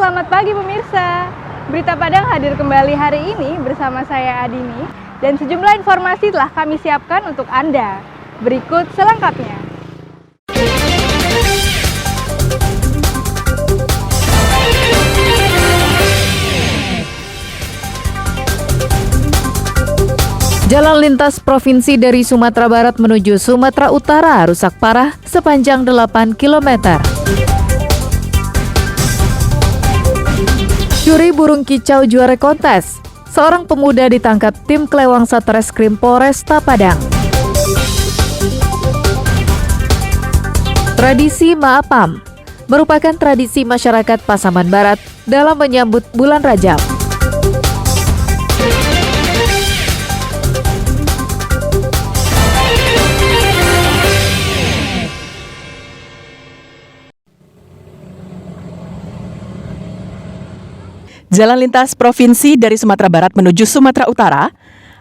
Selamat pagi pemirsa. Berita Padang hadir kembali hari ini bersama saya Adini dan sejumlah informasi telah kami siapkan untuk Anda. Berikut selengkapnya. Jalan lintas provinsi dari Sumatera Barat menuju Sumatera Utara rusak parah sepanjang 8 km. Curi burung kicau juara kontes. Seorang pemuda ditangkap tim kelewang Satreskrim Polresta Padang. Tradisi Maapam merupakan tradisi masyarakat Pasaman Barat dalam menyambut bulan Rajab. Jalan lintas provinsi dari Sumatera Barat menuju Sumatera Utara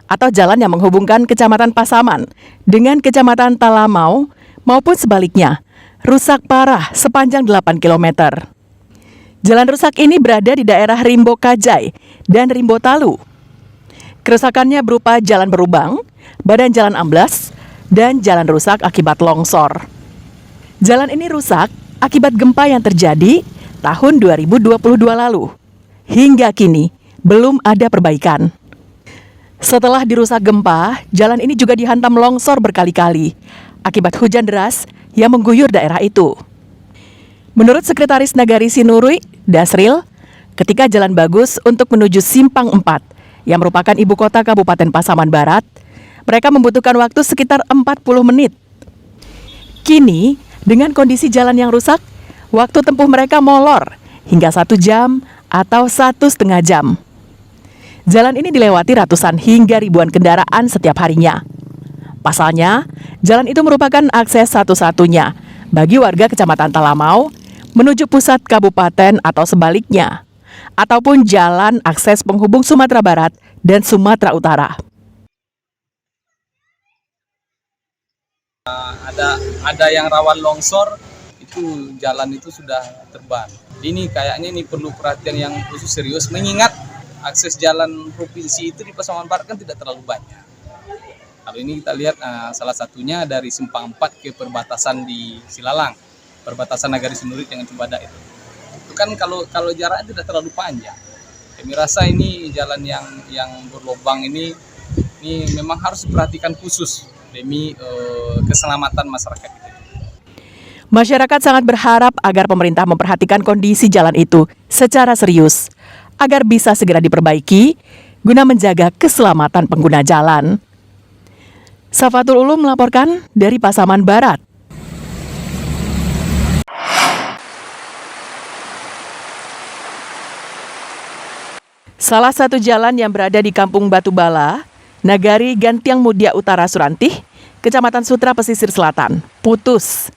atau jalan yang menghubungkan Kecamatan Pasaman dengan Kecamatan Talamau maupun sebaliknya rusak parah sepanjang 8 km. Jalan rusak ini berada di daerah Rimbo Kajai dan Rimbo Talu. Kerusakannya berupa jalan berlubang, badan jalan amblas, dan jalan rusak akibat longsor. Jalan ini rusak akibat gempa yang terjadi tahun 2022 lalu. Hingga kini, belum ada perbaikan. Setelah dirusak gempa, jalan ini juga dihantam longsor berkali-kali akibat hujan deras yang mengguyur daerah itu. Menurut Sekretaris Nagari Sinurui, Dasril, ketika jalan bagus untuk menuju Simpang 4, yang merupakan ibu kota Kabupaten Pasaman Barat, mereka membutuhkan waktu sekitar 40 menit. Kini, dengan kondisi jalan yang rusak, waktu tempuh mereka molor hingga 1 jam atau 1,5 jam. Jalan ini dilewati ratusan hingga ribuan kendaraan setiap harinya. Pasalnya, jalan itu merupakan akses satu-satunya bagi warga Kecamatan Talamau menuju pusat kabupaten atau sebaliknya, ataupun jalan akses penghubung Sumatera Barat dan Sumatera Utara. Ada yang rawan longsor, itu jalan itu sudah terban. Ini kayaknya perlu perhatian yang khusus serius, mengingat akses jalan provinsi itu di Pasaman Barat kan tidak terlalu banyak. Kalau ini kita lihat salah satunya dari Simpang 4 ke perbatasan di Silalang, perbatasan Nagari Sinurui dengan Cibadak itu. Itu kan kalau jaraknya tidak terlalu panjang. Kami rasa ini jalan yang berlubang ini memang harus diperhatikan khusus demi keselamatan masyarakat kita. Masyarakat sangat berharap agar pemerintah memperhatikan kondisi jalan itu secara serius, agar bisa segera diperbaiki guna menjaga keselamatan pengguna jalan. Safatul Ulum melaporkan dari Pasaman Barat. Salah satu jalan yang berada di Kampung Batubala, Nagari Gantiang Mudia Utara Surantih, Kecamatan Sutra Pesisir Selatan, putus.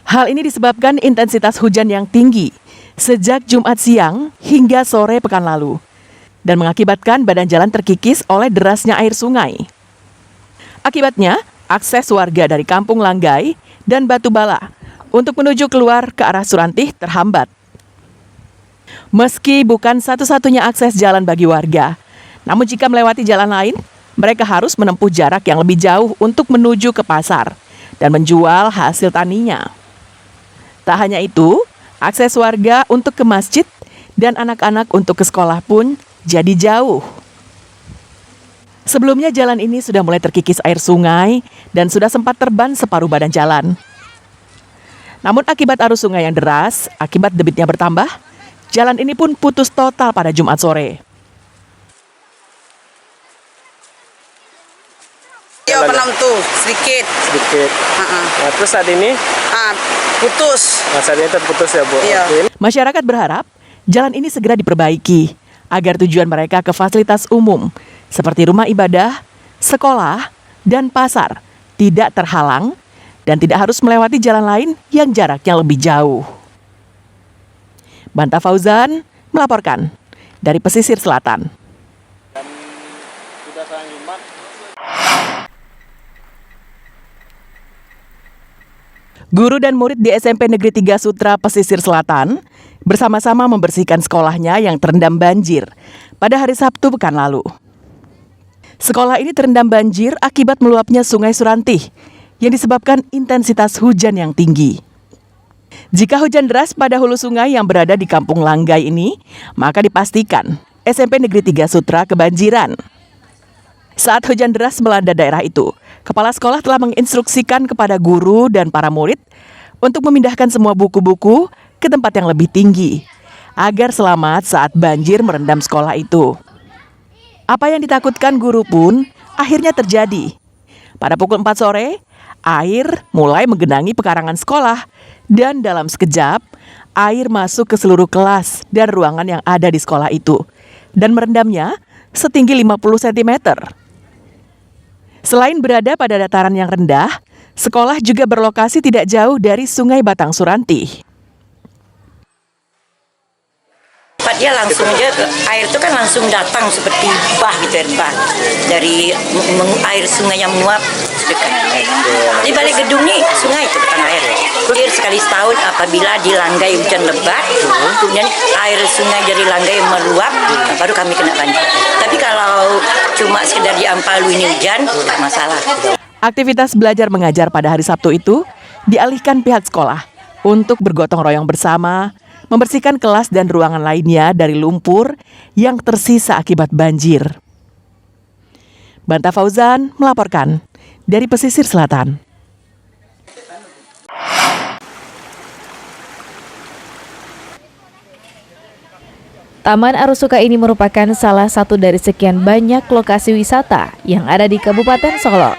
Hal ini disebabkan intensitas hujan yang tinggi sejak Jumat siang hingga sore pekan lalu dan mengakibatkan badan jalan terkikis oleh derasnya air sungai. Akibatnya, akses warga dari Kampung Langgai dan Batubala untuk menuju keluar ke arah Surantih terhambat. Meski bukan satu-satunya akses jalan bagi warga, namun jika melewati jalan lain, mereka harus menempuh jarak yang lebih jauh untuk menuju ke pasar dan menjual hasil taninya. Tak hanya itu, akses warga untuk ke masjid dan anak-anak untuk ke sekolah pun jadi jauh. Sebelumnya jalan ini sudah mulai terkikis air sungai dan sudah sempat terban separuh badan jalan. Namun akibat arus sungai yang deras, akibat debitnya bertambah, jalan ini pun putus total pada Jumat sore. Iya, belum tuh, sedikit. Nah, terus saat ini? Putus. Nah, saat ini terputus ya, Bu? Iya. Oke. Masyarakat berharap jalan ini segera diperbaiki agar tujuan mereka ke fasilitas umum seperti rumah ibadah, sekolah, dan pasar tidak terhalang dan tidak harus melewati jalan lain yang jaraknya lebih jauh. Banta Fauzan melaporkan dari Pesisir Selatan. Guru dan murid di SMP Negeri 3 Sutra Pesisir Selatan bersama-sama membersihkan sekolahnya yang terendam banjir pada hari Sabtu pekan lalu. Sekolah ini terendam banjir akibat meluapnya Sungai Surantih yang disebabkan intensitas hujan yang tinggi. Jika hujan deras pada hulu sungai yang berada di Kampung Langgai ini, maka dipastikan SMP Negeri 3 Sutra kebanjiran. Saat hujan deras melanda daerah itu, kepala sekolah telah menginstruksikan kepada guru dan para murid untuk memindahkan semua buku-buku ke tempat yang lebih tinggi, agar selamat saat banjir merendam sekolah itu. Apa yang ditakutkan guru pun akhirnya terjadi. Pada pukul 4 sore, air mulai menggenangi pekarangan sekolah dan dalam sekejap, air masuk ke seluruh kelas dan ruangan yang ada di sekolah itu dan merendamnya setinggi 50 cm. Selain berada pada dataran yang rendah, sekolah juga berlokasi tidak jauh dari Sungai Batang Surantih. Dia langsung aja air itu kan langsung datang seperti bah gitu, air bah dari air sungai yang menguap dekat. Di balik gedung nih sungai itu datang air. Air sekali setahun apabila di Langgai hujan lebat, kemudian air sungai dari Langgai meluap, baru kami kena banjir. Tapi kalau cuma sekedar di Ampalu ini hujan, tak masalah. Aktivitas belajar mengajar pada hari Sabtu itu dialihkan pihak sekolah untuk bergotong royong bersama, membersihkan kelas dan ruangan lainnya dari lumpur yang tersisa akibat banjir. Banta Fauzan melaporkan dari pesisir selatan. Taman Arosuka ini merupakan salah satu dari sekian banyak lokasi wisata yang ada di Kabupaten Solo.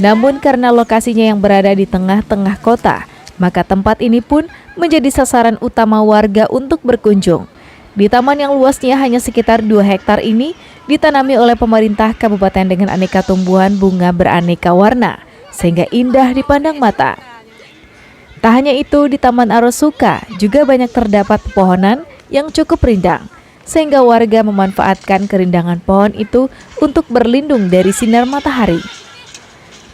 Namun karena lokasinya yang berada di tengah-tengah kota, maka tempat ini pun menjadi sasaran utama warga untuk berkunjung. Di taman yang luasnya hanya sekitar 2 hektar ini ditanami oleh pemerintah kabupaten dengan aneka tumbuhan bunga beraneka warna, sehingga indah dipandang mata. Tak hanya itu, di Taman Arosuka juga banyak terdapat pepohonan yang cukup rindang, sehingga warga memanfaatkan kerindangan pohon itu untuk berlindung dari sinar matahari.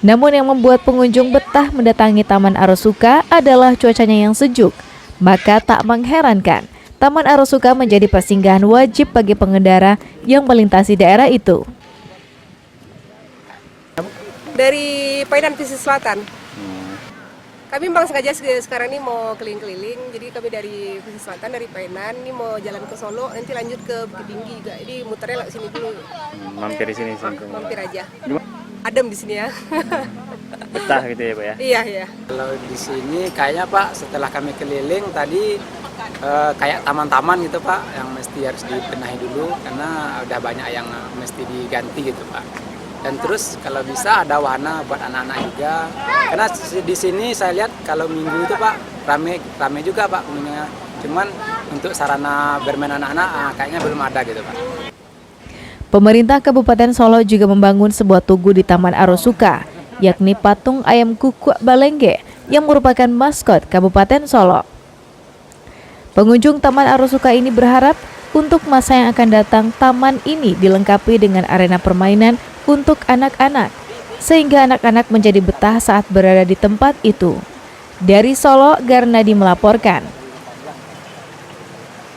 Namun yang membuat pengunjung betah mendatangi Taman Arosuka adalah cuacanya yang sejuk. Maka tak mengherankan, Taman Arosuka menjadi persinggahan wajib bagi pengendara yang melintasi daerah itu. Dari Painan pesisir selatan. Kami memang sengaja sekarang ini mau keliling-keliling, jadi kami dari pesisir selatan, dari Painan, ini mau jalan ke Solo, nanti lanjut ke Bukit Tinggi juga. Jadi muternya lewat sini dulu. Mampir di sini. Mampir aja. Adem di sini ya. Betah gitu ya Pak ya? Iya, iya. Kalau di sini kayaknya Pak, setelah kami keliling tadi kayak taman-taman gitu Pak, yang mesti harus dibenahi dulu karena udah banyak yang mesti diganti gitu Pak. Dan terus kalau bisa ada wahana buat anak-anak juga. Karena di sini saya lihat kalau minggu itu Pak rame juga Pak pengunjungnya. Cuman untuk sarana bermain anak-anak kayaknya belum ada gitu Pak. Pemerintah Kabupaten Solo juga membangun sebuah tugu di Taman Arosuka, yakni patung ayam kukuak Balengge yang merupakan maskot Kabupaten Solo. Pengunjung Taman Arosuka ini berharap untuk masa yang akan datang taman ini dilengkapi dengan arena permainan untuk anak-anak, sehingga anak-anak menjadi betah saat berada di tempat itu. Dari Solo, Garnadi melaporkan.